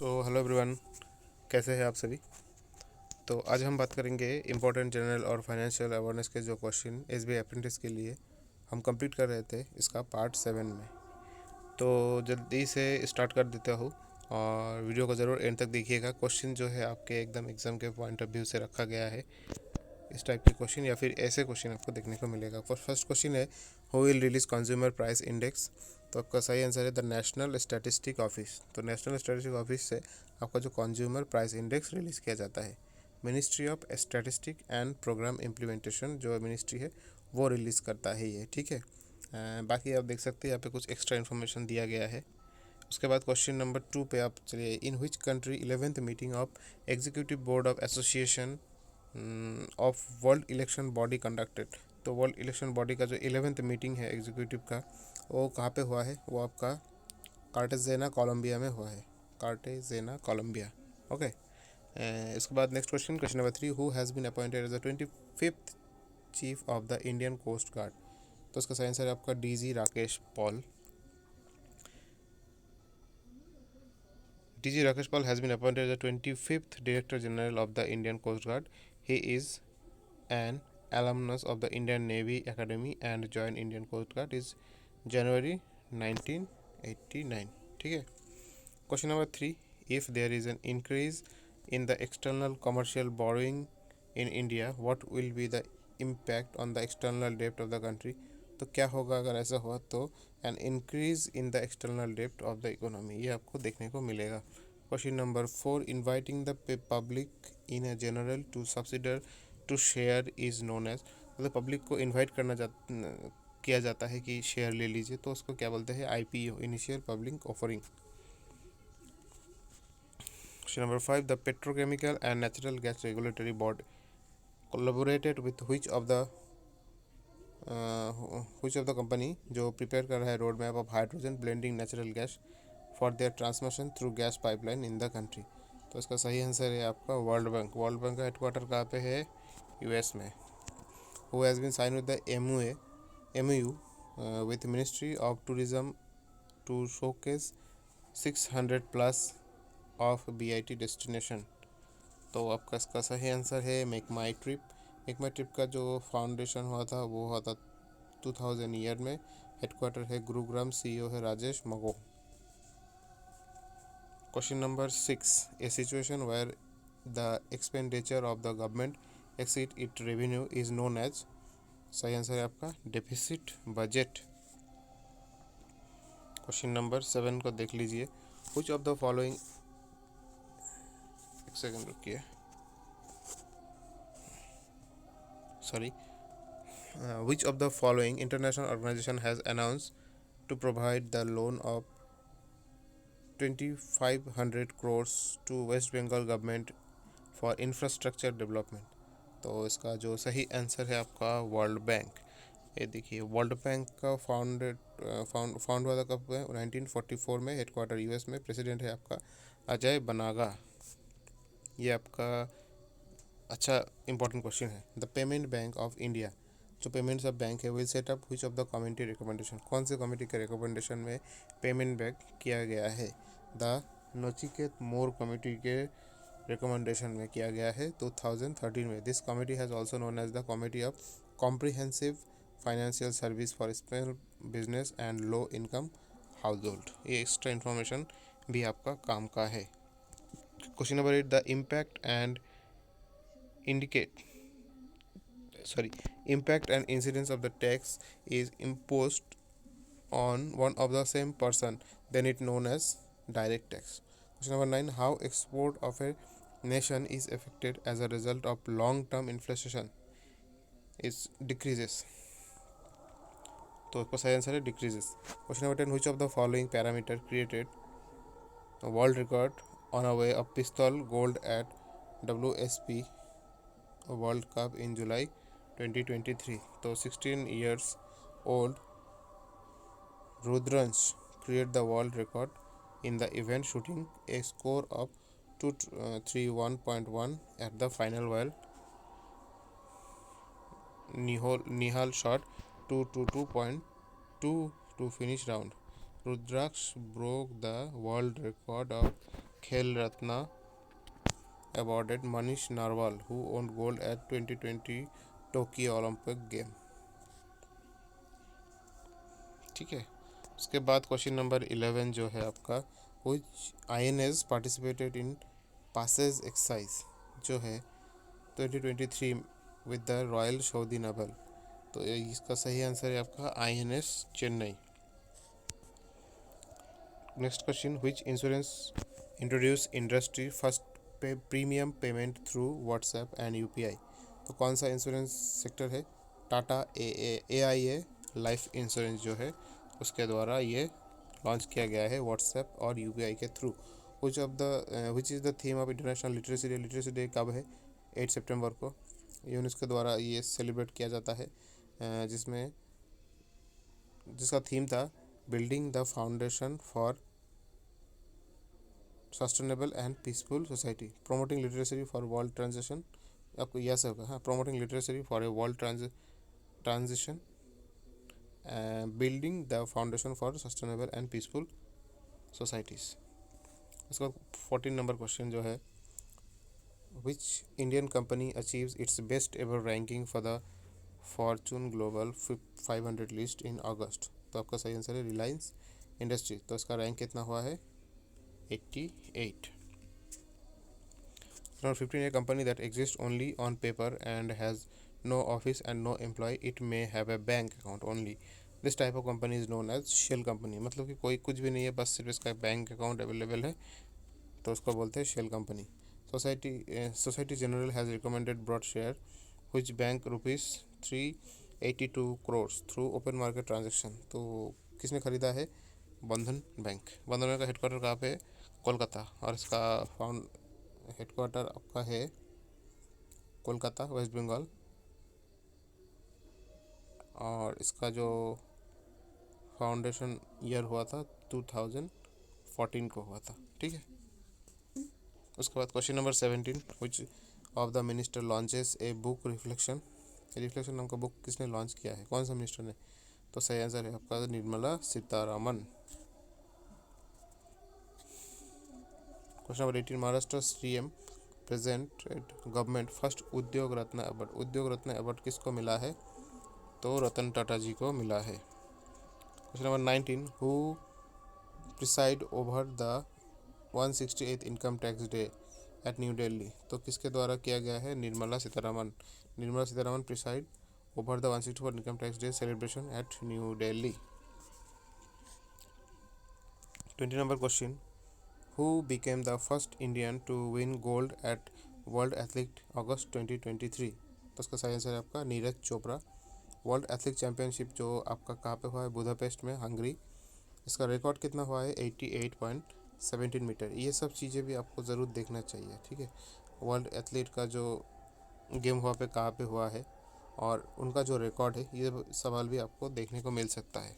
Hello everyone, कैसे हैं आप सभी। तो आज हम बात करेंगे इम्पोर्टेंट जनरल और फाइनेंशियल अवेयरनेस के जो क्वेश्चन एसबीआई अप्रेंटिस के लिए हम कंप्लीट कर रहे थे इसका पार्ट 7 में। तो जल्दी से स्टार्ट कर देता हूँ और वीडियो को ज़रूर एंड तक देखिएगा। क्वेश्चन जो है आपके एकदम एग्ज़ाम के पॉइंट ऑफ व्यू से रखा गया है। इस टाइप के क्वेश्चन या फिर ऐसे क्वेश्चन आपको देखने को मिलेगा। फर्स्ट क्वेश्चन है, who will release consumer price index. तो आपका सही आंसर है द नेशनल स्टैटिस्टिक ऑफिस। तो नेशनल स्टैटिस्टिक ऑफिस से आपका जो कंज्यूमर प्राइस इंडेक्स रिलीज़ किया जाता है। Ministry of statistic and programme implementation जो मिनिस्ट्री है वो रिलीज़ करता है ये, ठीक है। बाकी आप देख सकते हैं यहाँ पे कुछ एक्स्ट्रा इन्फॉर्मेशन दिया गया है। उसके बाद क्वेश्चन नंबर 2 पे आप चलिए, in which country 11th meeting of executive board of association of world election body conducted. तो वर्ल्ड इलेक्शन बॉडी का जो 11th मीटिंग है एग्जीक्यूटिव का, वो कहाँ पे हुआ है? वो आपका कार्टेजेना कोलंबिया में हुआ है। Cartagena Colombia, okay. इसके बाद next question number 3, who has been appointed as the 25th chief of the Indian coast guard. तो इसका सही आंसर है आपका DG Rakesh Pal. DG Rakesh Pal has been appointed as the 25th Director General of the Indian Coast Guard. He is an alumnus of the Indian Navy Academy and joined Indian Coast Guard is January 1989, ठीक है। Question number 3, if there is an increase in the external commercial borrowing in India, what will be the impact on the external debt of the country। तो क्या होगा अगर ऐसा हुआ? तो an increase in the external डेप्ट of the economy, ये आपको देखने को मिलेगा। Question number 4, inviting the public in a general to subscribe to share is known as. मतलब पब्लिक को इन्वाइट किया जाता है कि शेयर ले लीजिए, तो उसको क्या बोलते हैं? IPO, initial public offering. Question number 5, the petrochemical and natural gas regulatory board collaborated with which of the company जो प्रिपेयर कर रहा है road map of hydrogen blending natural gas for their transmission through gas pipeline in the country. तो इसका सही answer है आपका world bank. World bank का हेडक्वार्टर कहाँ पे है? US में। Who has been sign with the MOU with ministry of tourism to showcase 600 plus of BIT destination. तो आपका इसका सही आंसर है make my trip. Make my trip का जो फाउंडेशन हुआ था वो हुआ था 2000 ईयर में। हेडक्वार्टर है गुरुग्राम, CEO है Rajesh Magow. Question number 6, a situation where the expenditure of the government exceed it revenue is known as. सही आंसर है आपका डेफिसिट बजट। क्वेश्चन नंबर 7 को देख लीजिए, व्हिच ऑफ द फॉलोइंग, एक सेकंड रुकिए, sorry, which of the following international organization has announced to provide the loan of 2500 crores to West Bengal government for infrastructure development। तो इसका जो सही answer है आपका वर्ल्ड बैंक। ये देखिए, वर्ल्ड बैंक का फाउंड हुआ था कब? 1944 में। हेडक्वार्टर US में। प्रेसिडेंट है आपका अजय बनागा। ये आपका अच्छा इंपॉर्टेंट क्वेश्चन है। The payment bank of India, जो पेमेंट्स ऑफ बैंक है, will set up which of the committee recommendation. कौन से कमेटी के रिकमेंडेशन में पेमेंट बैंक किया गया है? द नचिकेत मोर कमेटी के रिकमेंडेशन में किया गया है 2013 में। This committee has also known as the committee of comprehensive financial service for small business and low income household. ये एक्स्ट्रा इन्फॉर्मेशन भी आपका काम का है। Question number 8, the impact and incidence of the tax is imposed on one of the same person, then it known as direct tax। Question number 9, how export of a nation is affected as a result of long term inflation is decreases। तो इसका सही answer है decreases. Question number 10, which of the following parameter created a world record on a way of pistol gold at WSP World Cup in July 2023। तो 16 years old Rudransh created the world record in the event, shooting a score of 231.1 at the final, while Nihal shot 222.2 to finish round. Rudraksh broke the world record of खेल रत्न awarded Manish Narwal who won gold at 2020 Tokyo Olympic game. ठीक है। उसके बाद question number 11 जो है आपका, which INS participated in passage exercise जो है 2023 with the royal Saudi naval. तो इसका सही आंसर है आपका INS Chennai. Next question, which insurance introduce industry first premium payment through WhatsApp and UPI. तो कौन सा इंश्योरेंस सेक्टर है? टाटा एआईए लाइफ इंश्योरेंस जो है उसके द्वारा ये लॉन्च किया गया है व्हाट्सएप और यूपीआई के through. Which is the theme of international literacy day. Literacy day कब है? 8 सितंबर को यूनेस्को द्वारा ये सेलिब्रेट किया जाता है, जिसका थीम था building the foundation for sustainable and peaceful society, promoting literacy for world transition. आपको यह सब होगा, हाँ, promoting literacy for a world transition, building the foundation for sustainable and peaceful societies. उसका 14 नंबर क्वेश्चन जो है, which Indian company achieves its best ever ranking for the Fortune Global 500 list in August. तो आपका सही answer है Reliance industry. तो इसका rank कितना हुआ है? 88. Number 15, a company that exists only on paper and has no office and no employee, it may have a bank account only. This type of company is known as shell company। मतलब कि कोई कुछ भी नहीं है, बस सिर्फ इसका बैंक अकाउंट अवेलेबल है, तो उसको बोलते हैं shell company. Societe Generale has recommended broad share which bank ₹382 crore through open market transaction. तो किसने खरीदा है? बंधन बैंक। बंधन बैंक का हेडक्वार्टर कहाँ पे है? कोलकाता। और इसका हेडक्वार्टर आपका है कोलकाता, वेस्ट बंगाल। और इसका जो फाउंडेशन ईयर हुआ था 2014 को हुआ था। ठीक है। उसके बाद question number 17, which of the minister launches a book reflection. Reflection नाम का बुक किसने लॉन्च किया है? कौन सा मिनिस्टर ने? तो सही आंसर है आपका Nirmala Sitharaman. Question number 18, Maharashtra CM presented government first उद्योग रत्न अवार्ड। उद्योग रत्न अवार्ड किसको मिला है? तो रतन टाटा जी को मिला है। Question number 19, who preside over the 168th income tax day at New Delhi. तो किसके द्वारा किया गया है? Nirmala Sitharaman. Nirmala Sitharaman preside over the 164th income tax day celebration at New Delhi. 20 number question, who became the first Indian to win gold at World Athletics August 2023। तो उसका सही answer है आपका Neeraj Chopra. World athletic championship जो आपका कहाँ पे हुआ है? बुदापेस्ट में, हंगरी। इसका रिकॉर्ड कितना हुआ है? 88.17 मीटर। ये सब चीज़ें भी आपको ज़रूर देखना चाहिए। ठीक है। वर्ल्ड एथलीट का जो गेम हुआ पे कहाँ पे हुआ है और उनका जो रिकॉर्ड है, ये सवाल भी आपको देखने को मिल सकता है,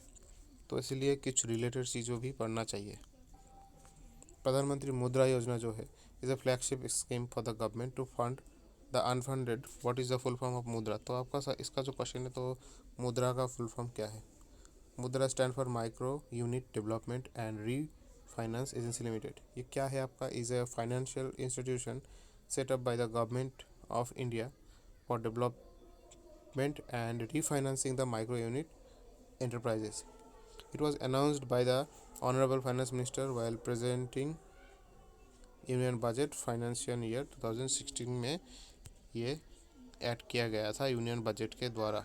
तो इसलिए कुछ रिलेटेड चीज़ों भी पढ़ना चाहिए। प्रधानमंत्री मुद्रा योजना जो है is a flagship scheme for the government to fund the unfunded. What is the full form of Mudra. तो आपका इसका जो क्वेश्चन है, तो मुद्रा का फुल फॉर्म क्या है? मुद्रा stand for micro unit development and re finance agency limited. ये क्या है आपका? Is a financial institution set up by the government of India for development and refinancing the micro unit enterprises. It was announced by the Honorable Finance Minister while presenting union budget financial year 2016 में ये add किया गया था union budget के द्वारा।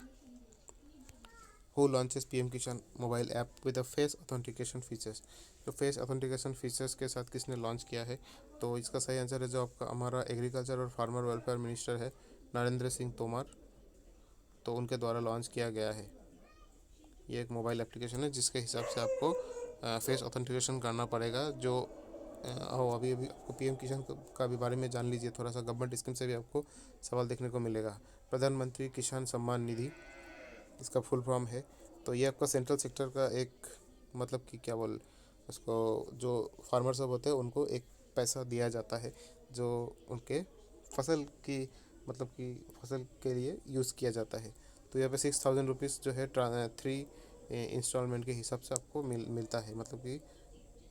Who launches PM किसान mobile app with face authentication features. तो face authentication features के साथ किसने लॉन्च किया है? तो इसका सही आंसर है जो आपका हमारा एग्रीकल्चर और फार्मर वेलफेयर मिनिस्टर है नरेंद्र सिंह तोमर, तो उनके द्वारा लॉन्च किया गया है। ये एक मोबाइल एप्लीकेशन है जिसके हिसाब से आपको फेस ऑथेंटिकेशन करना पड़ेगा। जो अभी अभी आपको पीएम किसान का भी बारे में जान लीजिए थोड़ा सा। गवर्नमेंट स्कीम से भी आपको सवाल देखने को मिलेगा। प्रधानमंत्री किसान सम्मान निधि इसका फुल फॉर्म है। तो ये आपका सेंट्रल सेक्टर का एक, मतलब कि क्या बोल उसको, जो फार्मर सब होते हैं उनको एक पैसा दिया जाता है जो उनके फसल की, मतलब कि फसल के लिए यूज़ किया जाता है। तो यहाँ पे 6000 रुपीज़ जो है 3 इंस्टॉलमेंट के हिसाब से आपको मिलता है, मतलब कि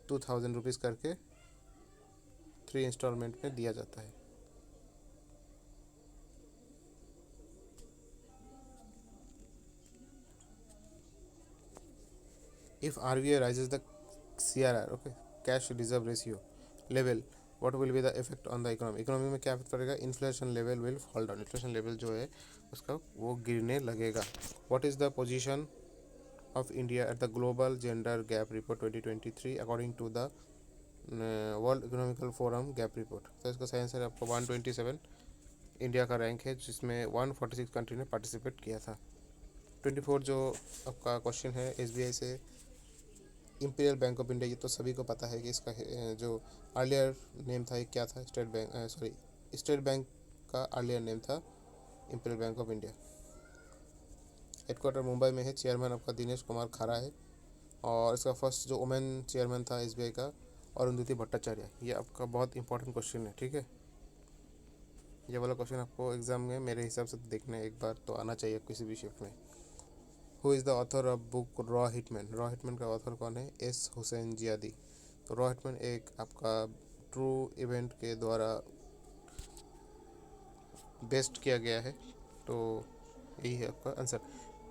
2000 रुपीज़ करके फ्री इंस्टॉलमेंट में दिया जाता है। If RBI rises the CRR, okay, cash reserve ratio level, what will be the effect on the economy? Economy में क्या इफेक्ट पड़ेगा? Inflation level will fall down, inflation level जो है उसका वो गिरने लगेगा। What is the position of India at the global gender gap report 2023 according to the world economical forum gap report? तो इसका सही आंसर आपको 127 इंडिया का रैंक है, जिसमें 146 कंट्री ने पार्टिसिपेट किया था। 24 जो आपका क्वेश्चन है एसबीआई से इंपीरियल बैंक ऑफ इंडिया, ये तो सभी को पता है कि इसका जो अर्लियर नेम था ये क्या था? State bank, sorry, state bank का अर्लियर नेम था imperial bank of India. Headquarter Mumbai में है। चेयरमैन आपका दिनेश कुमार खारा है, और इसका फर्स्ट जो वुमेन चेयरमैन था एसबीआई का अरुंधति भट्टाचार्य। ये आपका बहुत इंपॉर्टेंट क्वेश्चन है, ठीक है। ये वाला क्वेश्चन आपको एग्जाम में मेरे हिसाब से देखने एक बार तो आना चाहिए किसी भी शिफ्ट में। Who is the author of book raw hitman? Raw hitman का ऑथर कौन है? एस हुसैन जियादी। तो रॉ हिटमैन एक आपका ट्रू इवेंट के द्वारा बेस्ड किया गया है, तो यही है आपका आंसर।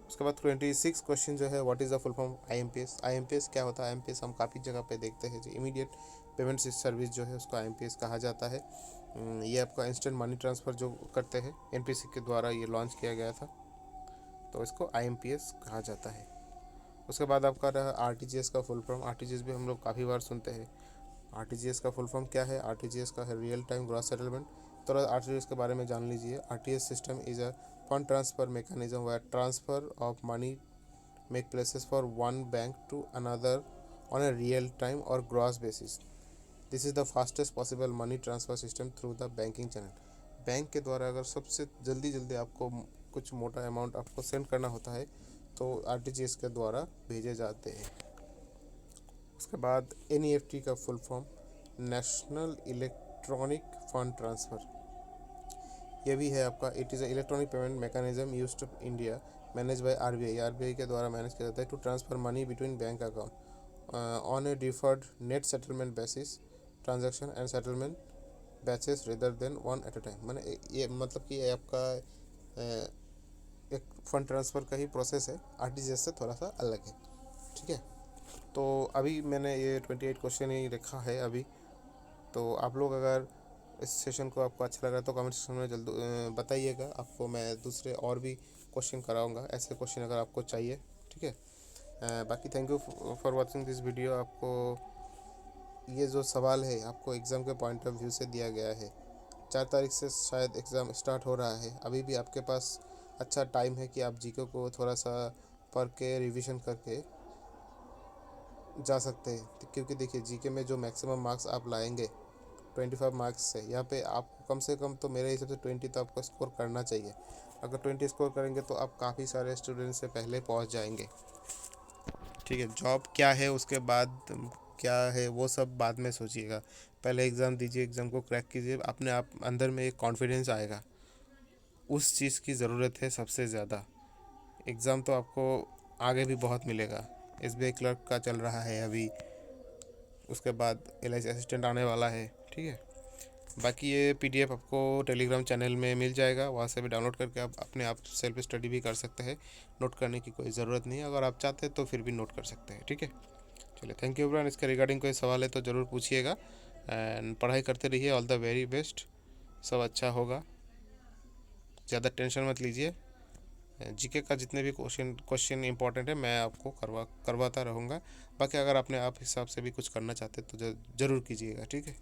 उसके बाद 26 क्वेश्चन जो है, what is the full form IMPS? IMPS क्या होता है? आईएमपीएस हम काफ़ी जगह पे देखते हैं, जो इमीडिएट पेमेंट सर्विस जो है उसको आईएमपीएस कहा जाता है। ये आपका इंस्टेंट मनी ट्रांसफ़र जो करते हैं, एनपीसी के द्वारा ये लॉन्च किया गया था, तो इसको आईएमपीएस कहा जाता है। उसके बाद आपका रहा आरटीजीएस का फुल फॉर्म। आरटीजीएस भी हम लोग काफ़ी बार सुनते हैं। आरटीजीएस का फुल फॉर्म क्या है? आरटीजीएस का है रियल टाइम ग्रॉस सेटलमेंट। थोड़ा आरटीजीएस के बारे में जान लीजिए। RTGS system is a fund transfer mechanism where transfer of money make places for one bank to another on a real time or gross basis. This is the fastest possible money transfer system through the banking channel. Bank के द्वारा अगर सबसे जल्दी आपको कुछ मोटा amount आपको send करना होता है तो आरटीजीएस के द्वारा भेजे जाते हैं। उसके बाद एनईएफटी का full form national electronic fund transfer. ये भी है आपका, it is a electronic payment mechanism used to India manage by RBI. RBI के द्वारा मैनेज किया जाता है to transfer money between bank account on a deferred net settlement basis transaction and settlement batches rather than one at a time. मैंने ये मतलब कि ये आपका एक फ़ंड ट्रांसफ़र का ही प्रोसेस है, आरटीजीएस से थोड़ा सा अलग है, ठीक है। तो अभी मैंने ये 28 क्वेश्चन ही रखा है अभी। तो आप लोग अगर इस सेशन को आपको अच्छा लगा तो कमेंट सेक्शन में जल्द बताइएगा। आपको मैं दूसरे और भी क्वेश्चन कराऊंगा, ऐसे क्वेश्चन अगर आपको चाहिए, ठीक है। बाकी thank you for watching this video. आपको ये जो सवाल है आपको एग्ज़ाम के पॉइंट ऑफ व्यू से दिया गया है। 4 तारीख से शायद एग्ज़ाम स्टार्ट हो रहा है। अभी भी आपके पास अच्छा टाइम है कि आप जीके को थोड़ा सा पढ़ के रिविज़न करके जा सकते हैं, क्योंकि देखिए जीके में जो मैक्सिमम मार्क्स आप लाएंगे 25 मार्क्स से, यहाँ पे आपको कम से कम तो मेरे हिसाब से 20 तो आपको स्कोर करना चाहिए। अगर 20 स्कोर करेंगे तो आप काफ़ी सारे स्टूडेंट से पहले पहुँच जाएंगे, ठीक है। जॉब क्या है उसके बाद क्या है वो सब बाद में सोचिएगा, पहले एग्ज़ाम दीजिए, एग्ज़ाम को क्रैक कीजिए, अपने आप अंदर में एक कॉन्फिडेंस आएगा। उस चीज़ की ज़रूरत है सबसे ज़्यादा। एग्ज़ाम तो आपको आगे भी बहुत मिलेगा। एसबीआई क्लर्क का चल रहा है अभी, उसके बाद एलआईसी असिस्टेंट आने वाला है, ठीक है। बाकी ये पीडीएफ आपको टेलीग्राम चैनल में मिल जाएगा, वहाँ से भी डाउनलोड करके आप अपने आप सेल्फ स्टडी भी कर सकते हैं। नोट करने की कोई ज़रूरत नहीं है, अगर आप चाहते हैं तो फिर भी नोट कर सकते हैं, ठीक है। चलिए, थैंक यू एवरीवन। इसके रिगार्डिंग कोई सवाल है तो ज़रूर पूछिएगा, एंड पढ़ाई करते रहिए। ऑल द वेरी बेस्ट, सब अच्छा होगा, ज़्यादा टेंशन मत लीजिए। जीके का जितने भी क्वेश्चन इंपॉर्टेंट है मैं आपको करवाता रहूँगा। बाकी अगर अपने आप हिसाब से भी कुछ करना चाहते तो ज़रूर कीजिएगा, ठीक है।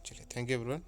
चलिए, थैंक यू एवरीवन।